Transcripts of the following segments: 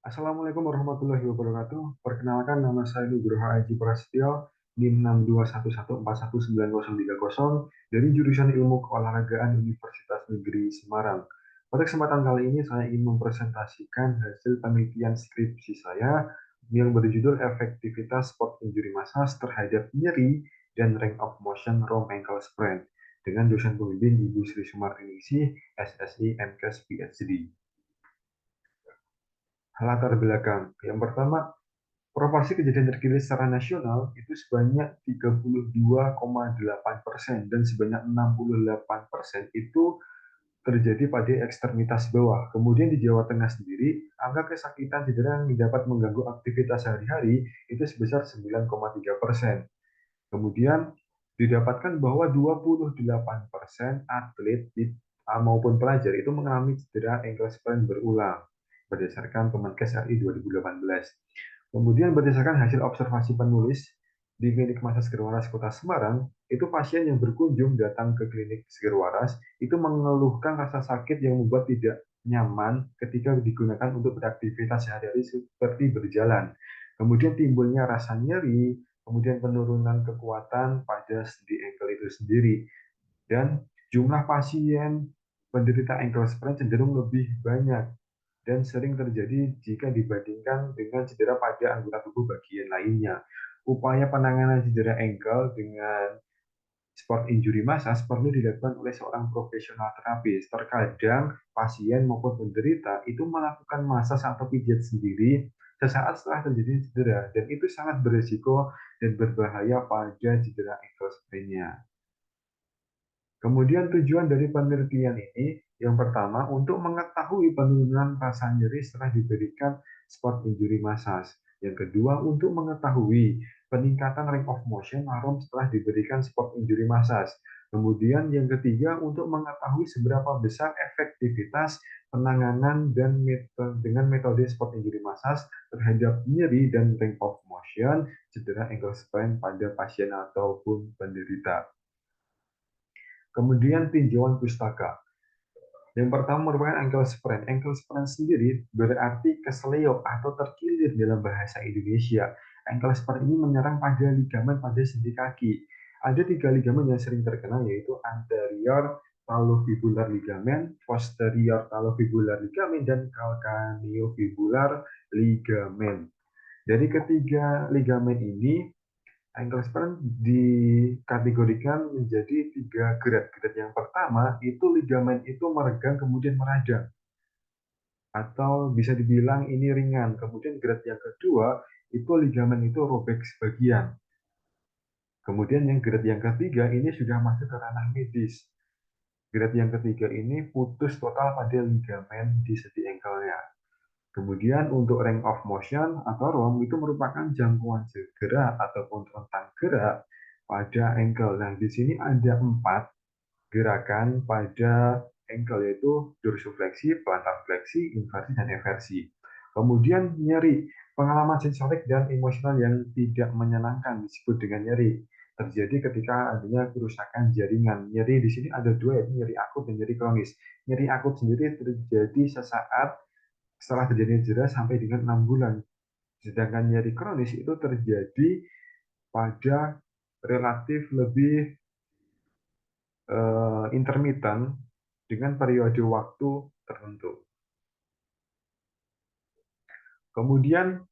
Assalamualaikum warahmatullahi wabarakatuh. Perkenalkan, nama saya Nugroho Aji Prasetyo, NIM 621141930 dari jurusan Ilmu Keolahragaan Universitas Negeri Semarang. Pada kesempatan kali ini saya ingin mempresentasikan hasil penelitian skripsi saya yang berjudul Efektivitas Sport Injury Massage terhadap nyeri dan range of motion Rome ankle sprain dengan dosen pembimbing Ibu Sri Sumartiningsih, SSI MKes PhD. Latar belakang. Yang pertama, proporsi kejadian terkini secara nasional itu sebanyak 32,8% dan sebanyak 68% itu terjadi pada ekstremitas bawah. Kemudian di Jawa Tengah sendiri, angka kesakitan cedera yang dapat mengganggu aktivitas sehari-hari itu sebesar 9,3%. Kemudian didapatkan bahwa 28% atlet maupun pelajar itu mengalami cedera ankle sprain berulang berdasarkan Kemenkes RI 2018. Kemudian berdasarkan hasil observasi penulis di klinik Masas Gerwaras Kota Semarang, itu pasien yang berkunjung datang ke klinik Gerwaras itu mengeluhkan rasa sakit yang membuat tidak nyaman ketika digunakan untuk beraktivitas sehari-hari seperti berjalan. Kemudian timbulnya rasa nyeri, kemudian penurunan kekuatan pada sendi ankle itu sendiri. Dan jumlah pasien penderita ankle sprain cenderung lebih banyak dan sering terjadi jika dibandingkan dengan cedera pada anggota tubuh bagian lainnya. Upaya penanganan cedera ankle dengan sport injury massage perlu dilakukan oleh seorang profesional terapis. Terkadang pasien maupun penderita itu melakukan massage atau pijat sendiri sesaat setelah terjadi cedera, dan itu sangat berisiko dan berbahaya pada cedera ankle sprain-nya. Kemudian tujuan dari penelitian ini, yang pertama untuk mengetahui penurunan rasa nyeri setelah diberikan sport injury massage. Yang kedua untuk mengetahui peningkatan range of motion arm setelah diberikan sport injury massage. Kemudian yang ketiga untuk mengetahui seberapa besar efektivitas penanganan dan dengan metode sport injury massage terhadap nyeri dan range of motion cedera ankle sprain pada pasien ataupun penderita. Kemudian tinjauan pustaka. Yang pertama merupakan ankle sprain. Ankle sprain sendiri berarti kesleo atau terkilir dalam bahasa Indonesia. Ankle sprain ini menyerang pada ligamen pada sendi kaki. Ada 3 ligamen yang sering terkena, yaitu anterior talofibular ligamen, posterior talofibular ligamen, dan calcaneofibular ligamen. Dari ketiga ligamen ini, ankle sprain dikategorikan menjadi 3 grade. Grade yang pertama itu ligamen itu meregang kemudian meradang, atau bisa dibilang ini ringan. Kemudian grade yang kedua itu ligamen itu robek sebagian. Kemudian yang grade yang ketiga ini sudah masuk ke ranah medis. Grade yang ketiga ini putus total pada ligamen di sendi ankle-nya. Kemudian untuk range of motion atau ROM itu merupakan jangkauan gerak ataupun rentang gerak pada ankle. Nah, di sini ada 4 gerakan pada ankle, yaitu dorsifleksi, plantar fleksi, inversi, dan eversi. Kemudian nyeri, pengalaman sensorik dan emosional yang tidak menyenangkan disebut dengan nyeri. Terjadi ketika adanya kerusakan jaringan. Nyeri di sini ada 2, yaitu nyeri akut dan nyeri kronis. Nyeri akut sendiri terjadi sesaat setelah terjadi cedera sampai dengan 6 bulan. Sedangkan nyeri kronis itu terjadi pada relatif lebih intermittent dengan periode waktu tertentu. Kemudian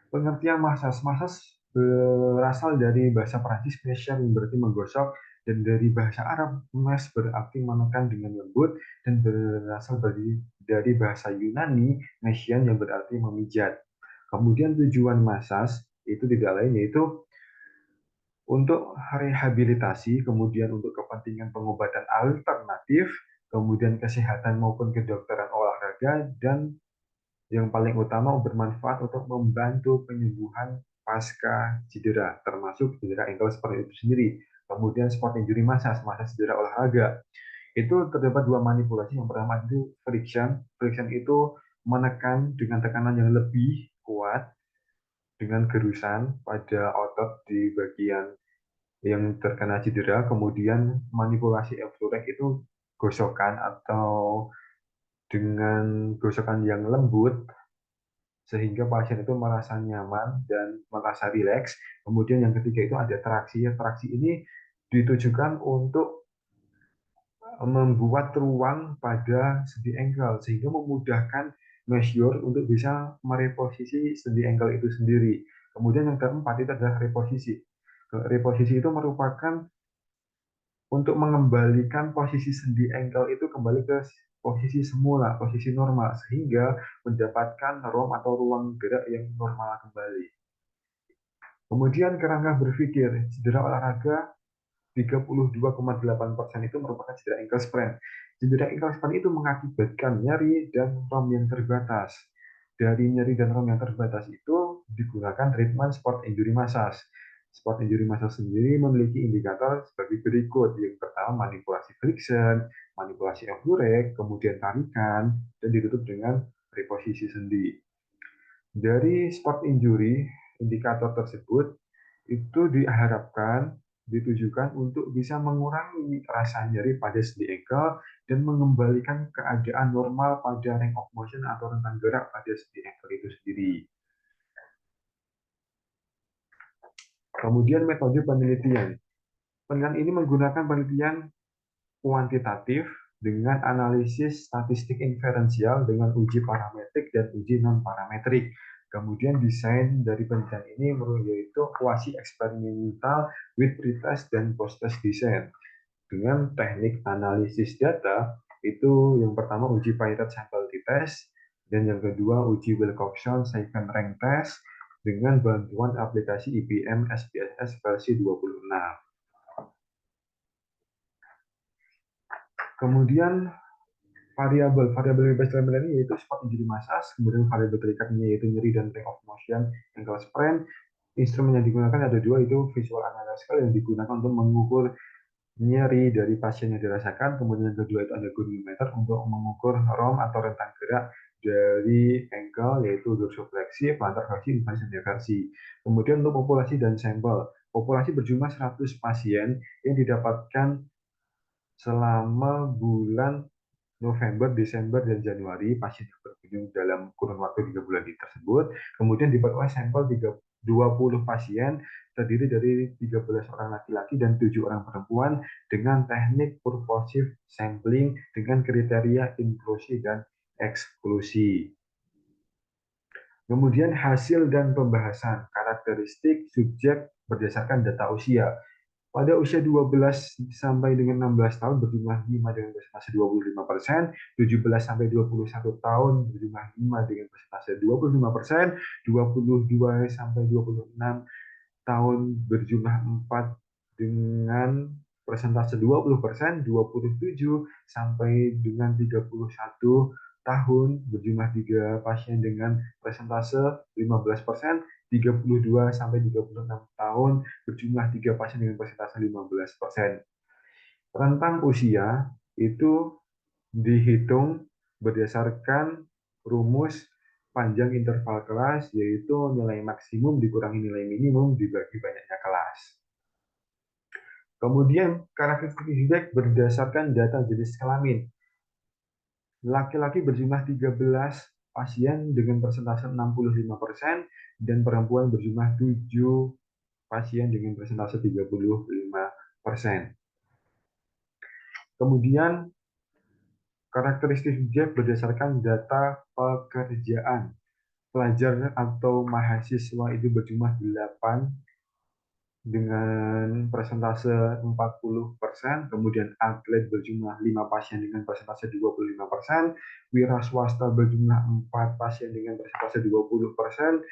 pengertian massage. Massage berasal dari bahasa Prancis mesian yang berarti menggosok, dan dari bahasa Arab mes berarti menekan dengan lembut, dan berasal dari bahasa Yunani mesian yang berarti memijat. Kemudian tujuan massage itu tidak lain yaitu untuk rehabilitasi, kemudian untuk kepentingan pengobatan alternatif, kemudian kesehatan maupun kedokteran olahraga, dan yang paling utama bermanfaat untuk membantu penyembuhan pasca cedera, termasuk cedera ankle sprain itu sendiri. Kemudian sport injury massage, massage cedera olahraga. Itu terdapat 2 manipulasi. Yang pertama itu friction. Friction itu menekan dengan tekanan yang lebih kuat dengan gerusan pada otot di bagian yang terkena cedera. Kemudian manipulasi eflurek itu gosokan atau dengan gosokan yang lembut sehingga pasien itu merasa nyaman dan merasa rileks. Kemudian yang ketiga itu ada traksi. Traksi ini ditujukan untuk membuat ruang pada sendi ankle sehingga memudahkan measure untuk bisa mereposisi sendi ankle itu sendiri. Kemudian yang keempat itu adalah reposisi. Reposisi itu merupakan untuk mengembalikan posisi sendi ankle itu kembali ke posisi semula, posisi normal, sehingga mendapatkan ROM atau ruang gerak yang normal kembali. Kemudian kerangka berpikir, cedera olahraga 32,8% itu merupakan cedera ankle sprain. Cedera ankle sprain itu mengakibatkan nyeri dan ROM yang terbatas. Dari nyeri dan ROM yang terbatas itu digunakan treatment sport injury massage. Sport injury massage sendiri memiliki indikator sebagai berikut. Yang pertama manipulasi friction, manipulasi F-Durek, kemudian tarikan, dan ditutup dengan reposisi sendi. Dari sport injury, indikator tersebut itu diharapkan ditujukan untuk bisa mengurangi rasa nyeri pada sendi ankle dan mengembalikan keadaan normal pada range of motion atau rentang gerak pada sendi ankle itu sendiri. Kemudian metode penelitian. Penelitian ini menggunakan penelitian kuantitatif dengan analisis statistik inferensial dengan uji parametrik dan uji non-parametrik. Kemudian desain dari penelitian ini yaitu quasi eksperimental with pretest dan post-test design. Dengan teknik analisis data, itu yang pertama uji Piret sample test, dan yang kedua uji Wilcoxon second rank test dengan bantuan aplikasi IBM SPSS versi 26. Kemudian variabel bebas dalam ini yaitu spot injury massage, kemudian variabel terikatnya yaitu nyeri dan range of motion ankle sprain. Instrumen yang digunakan ada dua, itu visual analytical yang digunakan untuk mengukur nyeri dari pasien yang dirasakan, kemudian yang kedua itu ada goniometer untuk mengukur ROM atau rentang gerak dari ankle yaitu dorsofleksi, plantar versi, inversi, versi. Kemudian untuk populasi dan sampel, populasi berjumlah 100 pasien yang didapatkan selama bulan November, Desember, dan Januari. Pasien yang berkunjung dalam kurun waktu 3 bulan tersebut. Kemudian diperoleh sampel 20 pasien terdiri dari 13 orang laki-laki dan 7 orang perempuan dengan teknik purposive sampling dengan kriteria inklusi dan eksklusi. Kemudian hasil dan pembahasan karakteristik subjek berdasarkan data usia. Pada usia 12 sampai dengan 16 tahun berjumlah 5 dengan persentase 25%, 17 sampai 21 tahun berjumlah 5 dengan persentase 25%, 22 sampai 26 tahun berjumlah 4 dengan persentase 20%, 27 sampai dengan 31 tahun berjumlah 3 pasien dengan persentase 15%, 32 sampai 36 tahun berjumlah 3 pasien dengan persentase 15%. Rentang usia itu dihitung berdasarkan rumus panjang interval kelas, yaitu nilai maksimum dikurangi nilai minimum dibagi banyaknya kelas. Kemudian karakteristik feedback berdasarkan data jenis kelamin. Laki-laki berjumlah 13 pasien dengan persentase 65% dan perempuan berjumlah 7 pasien dengan persentase 35%. Kemudian karakteristik subjek berdasarkan data pekerjaan. Pelajar atau mahasiswa itu berjumlah 8 dengan persentase 40%, kemudian atlet berjumlah 5 pasien dengan persentase 25%, wira swasta berjumlah 4 pasien dengan persentase 20%,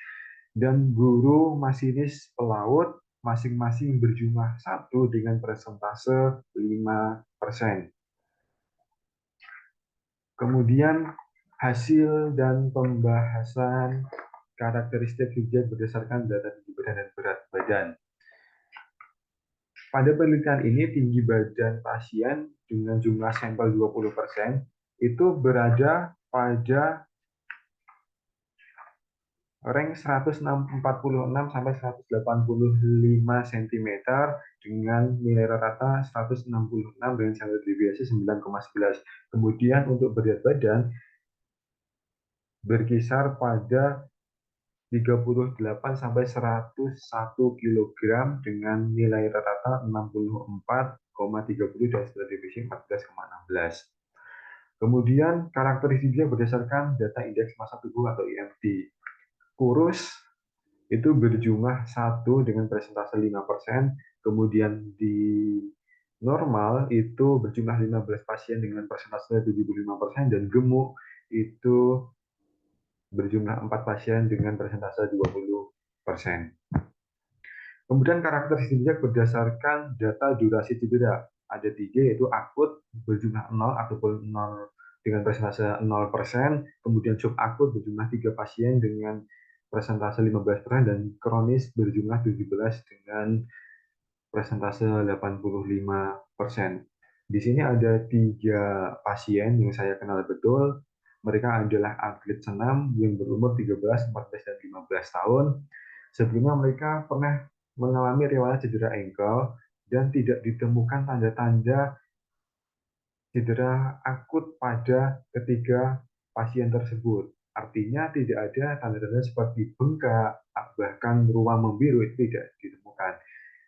dan guru masinis pelaut masing-masing berjumlah 1 dengan persentase 5%. Kemudian hasil dan pembahasan karakteristik subjek berdasarkan data tinggi badan dan berat badan. Pada penelitian ini, tinggi badan pasien dengan jumlah sampel 20% itu berada pada rank 146 sampai 185 cm dengan nilai rata 166 dengan standar deviasi 9,11. Kemudian untuk berat badan berkisar pada 38 sampai 101 kg dengan nilai rata-rata 64,30 dan standar deviasi 14,16. Kemudian karakteristik dia berdasarkan data indeks massa tubuh atau IMT. Kurus itu berjumlah 1 dengan persentase 5%, kemudian di normal itu berjumlah 15 pasien dengan persentase 75%, dan gemuk itu berjumlah 4 pasien dengan persentase 20%. Kemudian karakteristik berdasarkan data durasi cedera. Ada 3, yaitu akut berjumlah 0 ataupun 0 dengan persentase 0%, kemudian subakut berjumlah 3 pasien dengan persentase 15%, dan kronis berjumlah 17 dengan persentase 85%. Di sini ada 3 pasien yang saya kenal betul. Mereka adalah atlet senam yang berumur 13, 14, dan 15 tahun. Sebelumnya mereka pernah mengalami riwayat cedera ankle dan tidak ditemukan tanda-tanda cedera akut pada ketiga pasien tersebut. Artinya tidak ada tanda-tanda seperti bengkak, bahkan ruam membiru itu tidak ditemukan.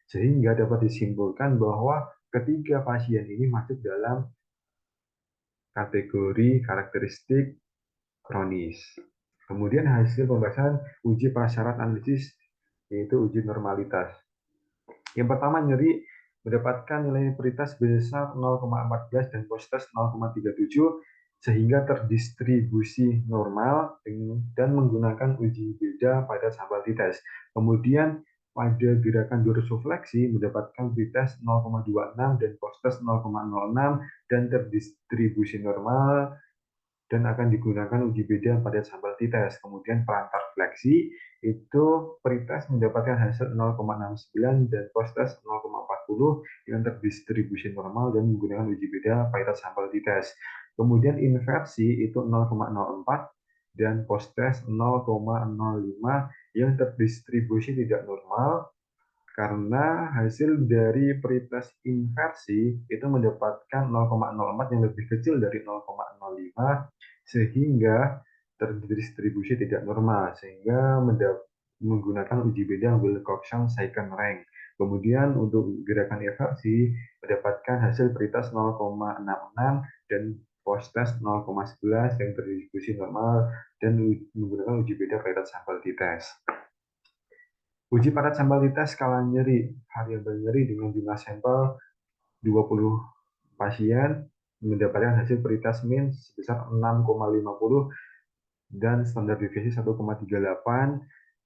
Sehingga dapat disimpulkan bahwa ketiga pasien ini masuk dalam kategori karakteristik kronis. Kemudian hasil pembahasan uji prasyarat analisis, yaitu uji normalitas. Yang pertama, nyeri mendapatkan nilai prioritas besar 0,14 dan post-test 0,37 sehingga terdistribusi normal dan menggunakan uji beda pada sampel T-test. Kemudian pada gerakan dorsofleksi mendapatkan pretest 0,26 dan post-test 0,06 dan terdistribusi normal dan akan digunakan uji beda pada sampel T-test. Kemudian pelantar fleksi itu pretest mendapatkan hasil 0,69 dan post-test 0,40 dengan terdistribusi normal dan menggunakan uji beda pada sampel T-test. Kemudian inversi itu 0,04 dan post-test 0,05 yang terdistribusi tidak normal karena hasil dari pretest inversi itu mendapatkan 0,04 yang lebih kecil dari 0,05 sehingga terdistribusi tidak normal sehingga menggunakan uji beda Wilcoxon second rank. Kemudian untuk gerakan inversi mendapatkan hasil pretest 0,66 dan post-test 0,11 yang terdistribusi normal dan menggunakan uji beda pada sampel T-test. Uji padat sampel T-test skala nyeri, variabel nyeri dengan jumlah sampel 20 pasien mendapatkan hasil pretest min sebesar 6,50 dan standar deviasi 1,38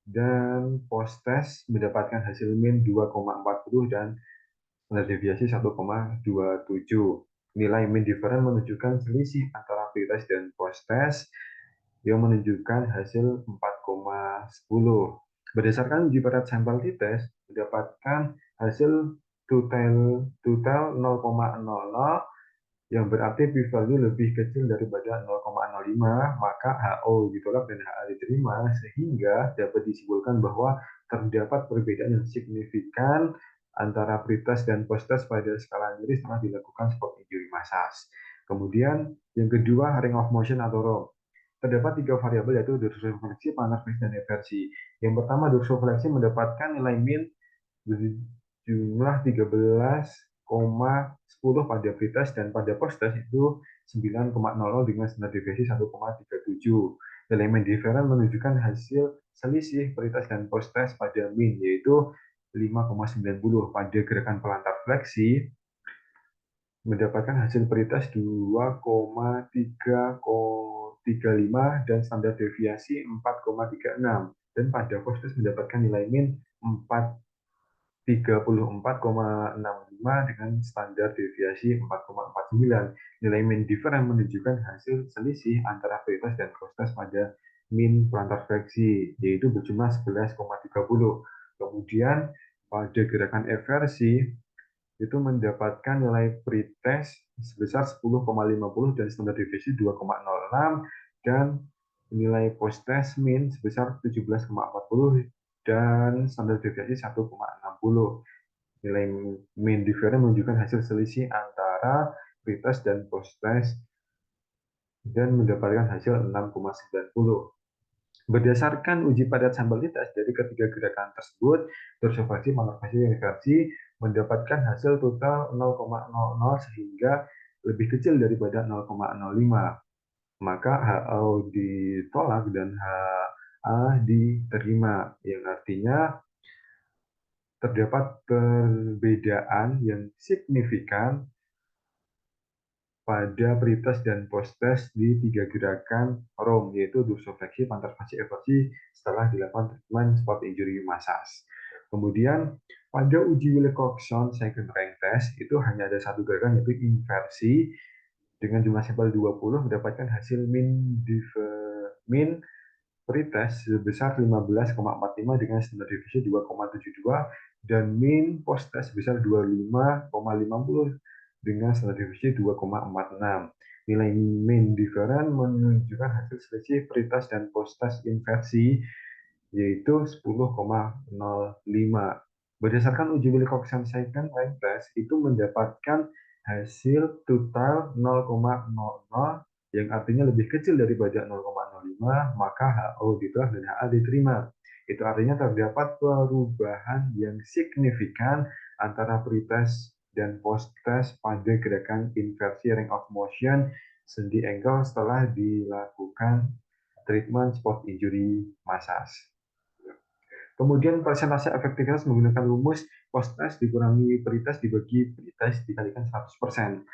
dan post-test mendapatkan hasil min 2,40 dan standar deviasi 1,27. Nilai min difference menunjukkan selisih antara pretest dan post-test yang menunjukkan hasil 4,10. Berdasarkan uji padat sampel T-test, mendapatkan hasil total 0,00 yang berarti p-value lebih kecil daripada 0,05, maka HO ditolak dan HA diterima, sehingga dapat disimpulkan bahwa terdapat perbedaan yang signifikan antara pretest dan post-test pada skala nyeri setelah dilakukan spot injury massage. Kemudian yang kedua, ring of motion atau ROM. Terdapat 3 variabel yaitu dorsofleksi, plantar fleksi, dan eversi. Yang pertama, dorsofleksi mendapatkan nilai min berjumlah 13,10 pada pretest dan pada post-test itu 9,00 dengan standar deviasi 1,37. Nilai min difference menunjukkan hasil selisih pretest dan post-test pada min yaitu 5,90. Pada gerakan pelantar fleksi mendapatkan hasil pretest 2,335 dan standar deviasi 4,36 dan pada post-test mendapatkan nilai min 34,65 dengan standar deviasi 4,49. Nilai min difference menunjukkan hasil selisih antara pretest dan post-test pada min pelantar fleksi yaitu berjumlah 11,30. Kemudian pada gerakan eversi itu mendapatkan nilai pretest sebesar 10,50 dan standar deviasi 2,06 dan nilai post-test min sebesar 17,40 dan standar deviasi 1,60. Nilai min difference menunjukkan hasil selisih antara pretest dan post-test dan mendapatkan hasil 6,90. Berdasarkan uji padat sampelitas dari ketiga gerakan tersebut, dorsifleksi, malefleksi, dan reversi mendapatkan hasil total 0,00 sehingga lebih kecil daripada 0,05. Maka HO ditolak dan HA diterima, yang artinya terdapat perbedaan yang signifikan pada pretest dan posttest di tiga gerakan ROM, yaitu dorsifleksi, plantarfleksi, eversi setelah dilakukan treatment spot injury massage. Kemudian pada uji Wilcoxon second rank test itu hanya ada satu gerakan, yaitu inversi dengan jumlah sampel 20 mendapatkan hasil min pretest sebesar 15,45 dengan standar deviasi 2,72 dan min post-test sebesar 25,50 dengan standar deviasi 2,46. Nilai min difference menunjukkan hasil selisih pretest dan post-test inversi yaitu 10,05. Berdasarkan uji Wilcoxon second rank test itu mendapatkan hasil total 0,00 yang artinya lebih kecil daripada 0,05, maka HO ditolak dan HA diterima. Itu artinya terdapat perubahan yang signifikan antara pretest dan post-test pada gerakan inversi range of motion sendi ankle setelah dilakukan treatment spot injury massage. Kemudian persentase efektivitas menggunakan rumus post-test dikurangi pre-test dibagi pre-test dikalikan 100%.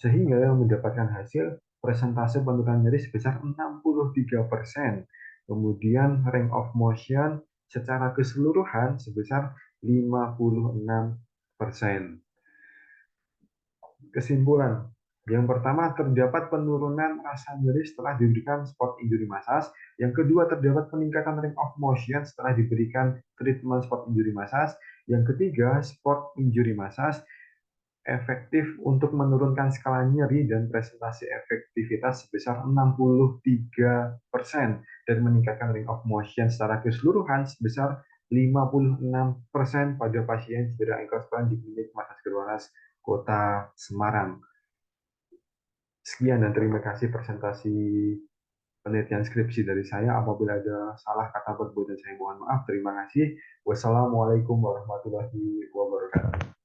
Sehingga mendapatkan hasil persentase penurunan nyeri sebesar 63%. Kemudian range of motion secara keseluruhan sebesar 56%. Kesimpulan. Yang pertama, terdapat penurunan rasa nyeri setelah diberikan spot injury massage. Yang kedua, terdapat peningkatan range of motion setelah diberikan treatment spot injury massage. Yang ketiga, spot injury massage efektif untuk menurunkan skala nyeri dan presentasi efektivitas sebesar 63% dan meningkatkan range of motion secara keseluruhan sebesar 56% pada pasien cedera ankle sprain di klinik Massage Gerwaras Kota Semarang. Sekian dan terima kasih presentasi penelitian skripsi dari saya. Apabila ada salah kata berbuat dan saya mohon maaf. Terima kasih. Wassalamualaikum warahmatullahi wabarakatuh.